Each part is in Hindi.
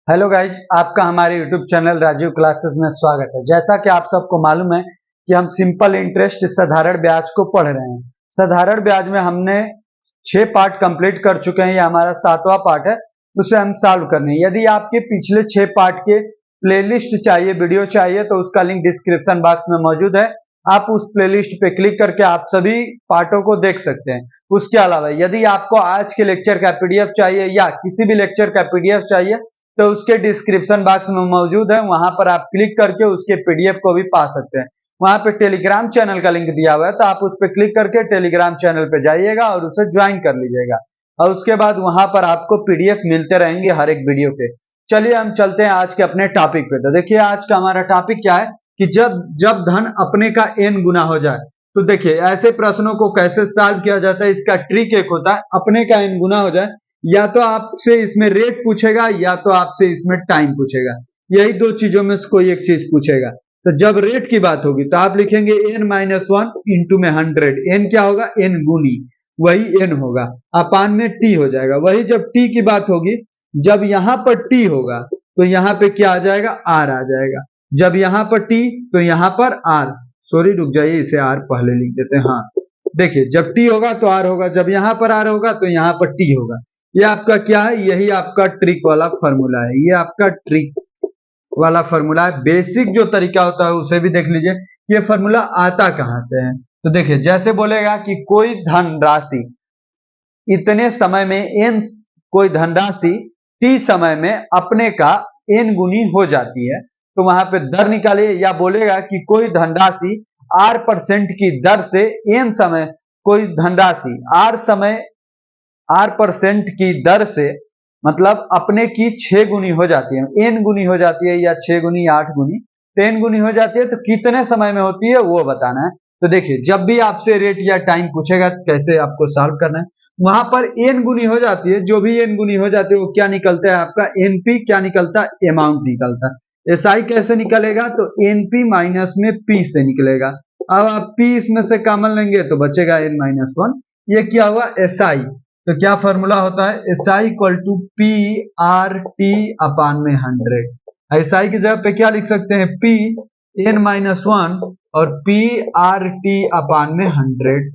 हेलो गाइज, आपका हमारे यूट्यूब चैनल राजीव क्लासेस में स्वागत है। जैसा कि आप सबको मालूम है कि हम सिंपल इंटरेस्ट साधारण ब्याज को पढ़ रहे हैं। साधारण ब्याज में हमने 6 पार्ट कंप्लीट कर चुके हैं, ये हमारा 7वां पार्ट है, उसे हम सॉल्व करने हैं। यदि आपके पिछले 6 पार्ट के प्लेलिस्ट चाहिए, वीडियो चाहिए, तो उसका लिंक डिस्क्रिप्शन बॉक्स में मौजूद है। आप उस प्लेलिस्ट पे क्लिक करके आप सभी पार्टों को देख सकते हैं। उसके अलावा यदि आपको आज के लेक्चर का पीडीएफ चाहिए या किसी भी लेक्चर का पीडीएफ चाहिए तो उसके डिस्क्रिप्शन बॉक्स में मौजूद है, वहां पर आप क्लिक करके उसके पीडीएफ को भी पा सकते हैं। वहां पे टेलीग्राम चैनल का लिंक दिया हुआ है, तो आप उस पर क्लिक करके टेलीग्राम चैनल पे जाइएगा और उसे ज्वाइन कर लीजिएगा और उसके बाद वहां पर आपको पीडीएफ मिलते रहेंगे हर एक वीडियो पे। चलिए हम चलते हैं आज के अपने टॉपिक पे। तो देखिए आज का हमारा टॉपिक क्या है कि जब जब धन अपने का n गुना हो जाए। तो देखिए ऐसे प्रश्नों को कैसे सॉल्व किया जाता है, इसका ट्रिक एक होता है, अपने का n गुना हो जाए, या तो आपसे इसमें रेट पूछेगा या तो आपसे इसमें टाइम पूछेगा। यही दो चीजों में से कोई एक चीज पूछेगा। तो जब रेट की बात होगी तो आप लिखेंगे n-1 इंटू में 100। n क्या होगा? n गुनी, वही n होगा, अपान में t हो जाएगा। वही जब t की बात होगी, जब यहां पर t होगा तो यहां पे क्या आ जाएगा? r आ जाएगा। जब यहां पर t तो यहां पर r, सॉरी रुक जाइए, इसे r पहले लिख देते हैं। हाँ देखिए, जब t होगा तो r होगा, जब यहां पर r होगा तो यहां पर t होगा। ये आपका क्या है? यही आपका ट्रिक वाला फॉर्मूला है। ये आपका ट्रिक वाला फॉर्मूला है। बेसिक जो तरीका होता है उसे भी देख लीजिए, ये फॉर्मूला आता कहां से है। तो देखिए जैसे बोलेगा कि कोई धनराशि इतने समय में n, कोई धनराशि t समय में अपने का n गुनी हो जाती है, तो वहां पे दर निकालिए। या बोलेगा कि कोई धनराशि r% की दर से n समय, कोई धनराशि r% की दर से मतलब अपने की 6 गुनी हो जाती है, n गुनी हो जाती है, या 6 गुनी या 8 गुनी, 10 गुनी हो जाती है, तो कितने समय में होती है वो बताना है। तो देखिए जब भी आपसे रेट या टाइम पूछेगा कैसे आपको सॉल्व करना है, वहां पर n गुनी हो जाती है, जो भी n गुनी हो जाती है वो क्या निकलता है आपका? np क्या निकलता है? अमाउंट निकलता है। एसआई कैसे निकलेगा? तो np माइनस में p से निकलेगा। अब आप p इसमें से कॉमन लेंगे तो बचेगा n-1। ये क्या हुआ? एसआई। तो क्या फॉर्मूला होता है? SI equal to P R T upon में 100। एसआई की जगह पे क्या लिख सकते हैं? पी n-1 और पी आर टी अपान में 100।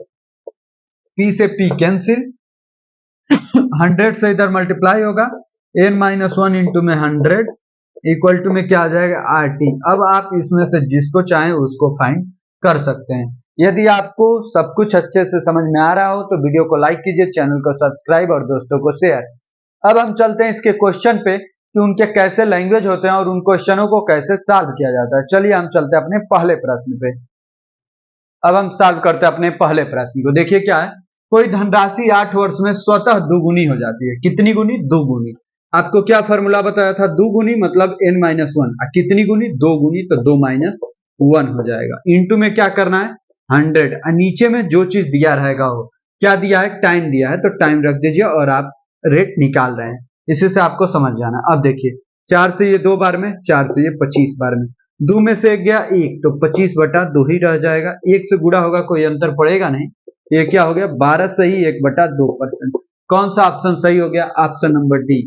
पी से पी कैंसिल, 100 से इधर मल्टीप्लाई होगा, n-1 इंटू में 100 इक्वल टू में क्या आ जाएगा? R T. अब आप इसमें से जिसको चाहें उसको फाइंड कर सकते हैं। यदि आपको सब कुछ अच्छे से समझ में आ रहा हो तो वीडियो को लाइक कीजिए, चैनल को सब्सक्राइब और दोस्तों को शेयर। अब हम चलते हैं इसके क्वेश्चन पे कि उनके कैसे लैंग्वेज होते हैं और उन क्वेश्चनों को कैसे सॉल्व किया जाता है। चलिए हम चलते हैं अपने पहले प्रश्न पे। अब हम सॉल्व करते हैं अपने पहले प्रश्न को। देखिए क्या है, कोई धनराशि 8 वर्ष में स्वतः दुगुनी हो जाती है। कितनी गुनी? दुगुनी। आपको क्या फॉर्मूला बताया था? दुगुनी मतलब n-1। कितनी गुनी? 2 गुनी, तो 2-1 हो जाएगा। इंटू में क्या करना है? 100। नीचे में जो चीज दिया रहेगा वो क्या दिया है? टाइम दिया है, तो टाइम रख दीजिए और आप रेट निकाल रहे हैं। इसी से आपको समझ जाना। अब देखिए 4 से ये 2 बार में, 4 से ये 25 बार में, 2 में से 1 गया 1, तो 25/2 ही रह जाएगा। 1 से गुणा होगा, कोई अंतर पड़ेगा नहीं। ये क्या हो गया? 12 सही 1/2%। कौन सा ऑप्शन सही हो गया? Option number D.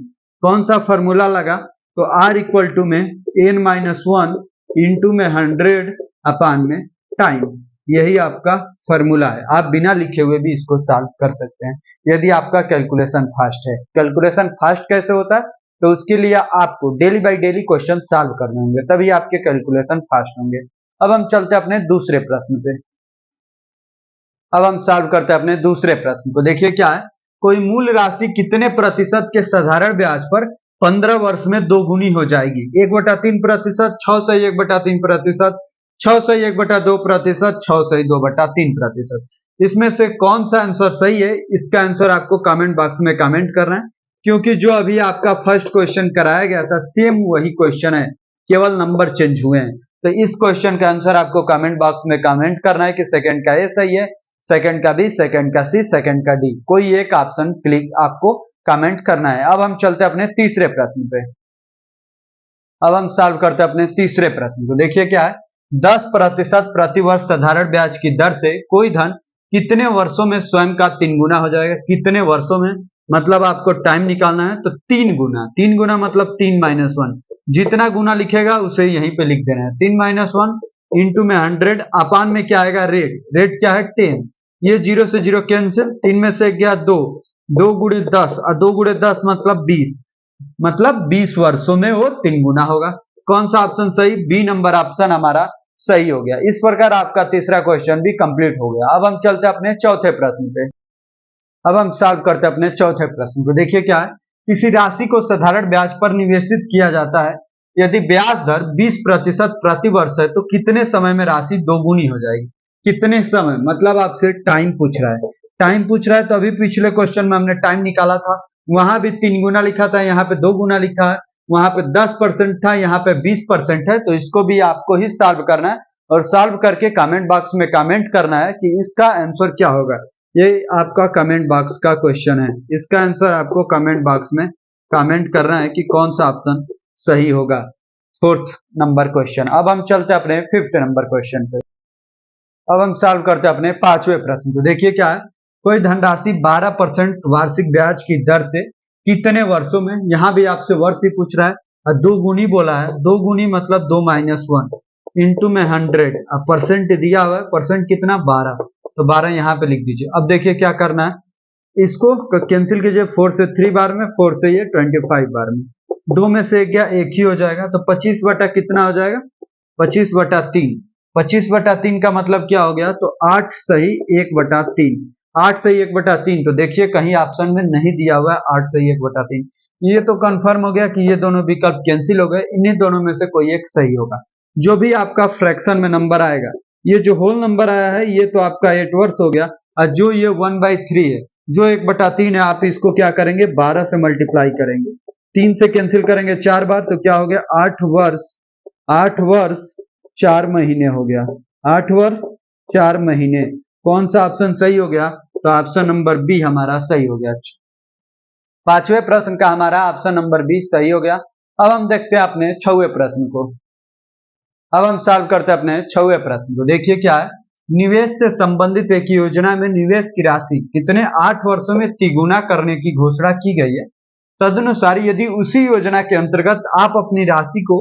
कौन सा फॉर्मूला लगा? तो r इक्वल टू में n-1 इंटू में 100 अपान में टाइम। यही आपका फॉर्मूला है। आप बिना लिखे हुए भी इसको सॉल्व कर सकते हैं यदि आपका कैलकुलेशन फास्ट है। कैलकुलेशन फास्ट कैसे होता है? तो उसके लिए आपको daily by daily question solve करने होंगे, तभी आपके कैलकुलेशन फास्ट होंगे। अब हम चलते हैं अपने दूसरे प्रश्न पे। अब हम सॉल्व करते हैं अपने दूसरे प्रश्न को। देखिए क्या है, कोई मूल राशि कितने प्रतिशत के साधारण ब्याज पर 15 वर्ष में 2 गुनी हो जाएगी? 1/3%, 6 से 1/3%, 6 से 1/2%, 6 से 2/3%। इसमें से कौन सा आंसर सही है? इसका आंसर आपको कमेंट बॉक्स में कमेंट करना है, क्योंकि जो अभी आपका फर्स्ट क्वेश्चन कराया गया था सेम वही क्वेश्चन है, केवल नंबर चेंज हुए हैं। तो इस क्वेश्चन का आंसर आपको कमेंट बॉक्स में कमेंट करना है कि सेकंड का ए सही है, सेकंड का बी, सेकंड का सी, सेकंड का डी, कोई एक ऑप्शन क्लिक आपको कमेंट करना है। अब हम चलते हैं अपने तीसरे प्रश्न पे। अब हम सॉल्व करते हैं अपने तीसरे प्रश्न को। देखिए क्या है, 10% प्रतिवर्ष साधारण ब्याज की दर से कोई धन कितने वर्षों में स्वयं का 3 गुना हो जाएगा? कितने वर्षों में मतलब आपको टाइम निकालना है तो 3 गुना मतलब 3 - 1, जितना गुना लिखेगा उसे यहीं पे लिख देना है। 3 - 1 इंटू में 100 अपान में क्या आएगा रेट क्या है 10, ये 0 से 0 कैंसिल, 3 में से गया 2, 2 गुणे 10 और 2 गुणे 10 मतलब 20, मतलब 20 वर्षों में वो 3 गुना होगा। कौन सा ऑप्शन सही? बी नंबर ऑप्शन हमारा सही हो गया। इस प्रकार आपका तीसरा क्वेश्चन भी कंप्लीट हो गया। अब हम चलते हैं अपने चौथे प्रश्न पे। अब हम सॉल्व करते हैं अपने चौथे प्रश्न को। देखिए क्या है, किसी राशि को साधारण ब्याज पर निवेशित किया जाता है। यदि ब्याज दर 20% प्रति वर्ष है तो कितने समय में राशि दोगुनी हो जाएगी? कितने समय मतलब आपसे टाइम पूछ रहा है। टाइम पूछ रहा है तो अभी पिछले क्वेश्चन में हमने टाइम निकाला था, वहां भी 3 गुना लिखा था, यहाँ पे 2 गुना लिखा है, वहां पे 10% था, यहाँ पे 20% है। तो इसको भी आपको ही सॉल्व करना है और सॉल्व करके कमेंट बॉक्स में कमेंट करना है कि इसका आंसर क्या होगा। ये आपका कमेंट बॉक्स का क्वेश्चन है, इसका आंसर आपको कमेंट बॉक्स में कमेंट करना है कि कौन सा ऑप्शन सही होगा। Fourth number question. अब हम चलते हैं अपने फिफ्थ नंबर क्वेश्चन पे। अब हम सॉल्व करते हैं अपने पांचवें प्रश्न को। देखिए क्या है, कोई धनराशि 12% वार्षिक ब्याज की दर से कितने वर्षों में, यहाँ भी आपसे वर्ष ही पूछ रहा है और 2 गुनी बोला है, 2 गुनी मतलब 2 - 1 इंटू में 100 अब परसेंट दिया हुआ है, परसेंट कितना 12, तो 12 यहाँ पे लिख दीजिए। अब देखिए क्या करना है, इसको कैंसिल कीजिए, 4 से 3 बार में, 4 से ये 25 बार में, 2 में से गया 1 ही हो जाएगा, तो 25 बटा कितना हो जाएगा 25/3। 25/3 का मतलब क्या हो गया, तो 8 सही 1/3, 8 सही 1/3। तो देखिए कहीं ऑप्शन में नहीं दिया हुआ है 8 सही 1/3, ये तो कंफर्म हो गया कि ये दोनों विकल्प कैंसिल हो गए, इन्हीं दोनों में से कोई एक सही होगा। जो भी आपका फ्रैक्शन में नंबर आएगा, ये जो होल नंबर आया है ये तो आपका 8 वर्ष हो गया, और जो ये 1/3 है, जो 1/3 है, आप इसको क्या करेंगे 12 से मल्टीप्लाई करेंगे, 3 से कैंसिल करेंगे 4 बार, तो क्या हो गया 8 वर्ष 8 वर्ष 4 महीने हो गया, 8 वर्ष 4 महीने। कौन सा ऑप्शन सही हो गया, तो ऑप्शन नंबर बी हमारा सही हो गया। पांचवें प्रश्न का हमारा ऑप्शन नंबर बी सही हो गया। अब हम देखते हैं अपने छठवें प्रश्न को। अब हम सॉल्व करते हैं अपने छठवें प्रश्न को। देखिए क्या है, निवेश से संबंधित एक योजना में निवेश की राशि कितने 8 वर्षों में तिगुना करने की घोषणा की गई है। तदनुसार यदि उसी योजना के अंतर्गत आप अपनी राशि को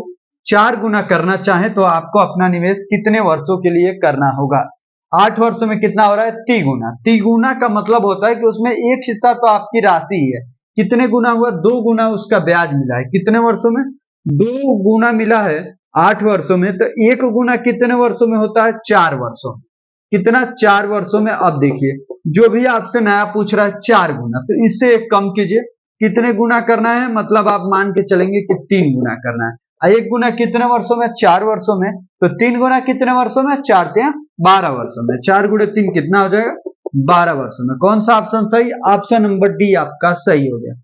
4 गुना करना चाहें तो आपको अपना निवेश कितने वर्षों के लिए करना होगा। 8 वर्षों में कितना हो रहा है तिगुना। तिगुना का मतलब होता है कि उसमें एक हिस्सा तो आपकी राशि ही है, कितने गुना हुआ 2 गुना उसका ब्याज मिला है, कितने वर्षों में 2 गुना मिला है 8 वर्षों में, तो 1 गुना कितने वर्षों में होता है 4 वर्षों में, कितना 4 वर्षों में। अब देखिए जो भी आपसे नया पूछ रहा है 4 गुना, तो इससे एक कम कीजिए, कितने गुना करना है, मतलब आप मान के चलेंगे कि 3 गुना करना है। 1 गुना कितने वर्षों में 4 वर्षों में, तो 3 गुना कितने वर्षों में 4 × 12 वर्षों में, 4 × 3 कितना हो जाएगा 12 वर्षों में। कौन सा ऑप्शन सही, ऑप्शन नंबर डी आपका सही हो गया।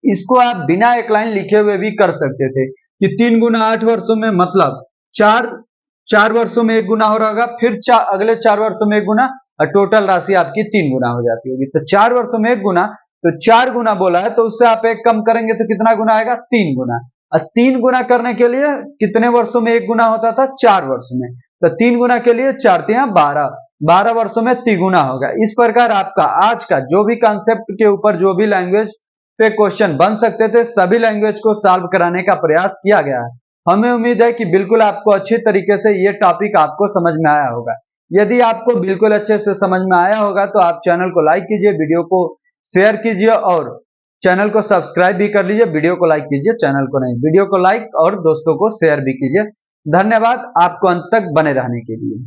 इसको आप बिना एक लाइन लिखे हुए भी कर सकते थे कि 3 गुना 8 वर्षों में मतलब 4 वर्षों में 1 गुना हो रहा होगा, फिर अगले 4 वर्षों में 1 गुना, और टोटल राशि आपकी 3 गुना हो जाती होगी। तो 4 वर्षों में 1 गुना, तो 4 गुना बोला है, तो उससे आप एक कम करेंगे तो कितना गुना आएगा 3 गुना, और 3 गुना करने के लिए कितने वर्षों में 1 गुना होता था 4 वर्षों में, तो 3 गुना के लिए 4 × 12 वर्षों में तिगुना होगा। इस प्रकार आपका आज का जो भी कॉन्सेप्ट के ऊपर जो भी लैंग्वेज पे क्वेश्चन बन सकते थे, सभी लैंग्वेज को सॉल्व कराने का प्रयास किया गया है। हमें उम्मीद है कि बिल्कुल आपको अच्छी तरीके से ये टॉपिक आपको समझ में आया होगा। यदि आपको बिल्कुल अच्छे से समझ में आया होगा तो आप चैनल को लाइक कीजिए, वीडियो को शेयर कीजिए और चैनल को सब्सक्राइब भी कर लीजिए। वीडियो को लाइक कीजिए, चैनल को नहीं, वीडियो को लाइक और दोस्तों को शेयर भी कीजिए। धन्यवाद आपको अंत तक बने रहने के लिए।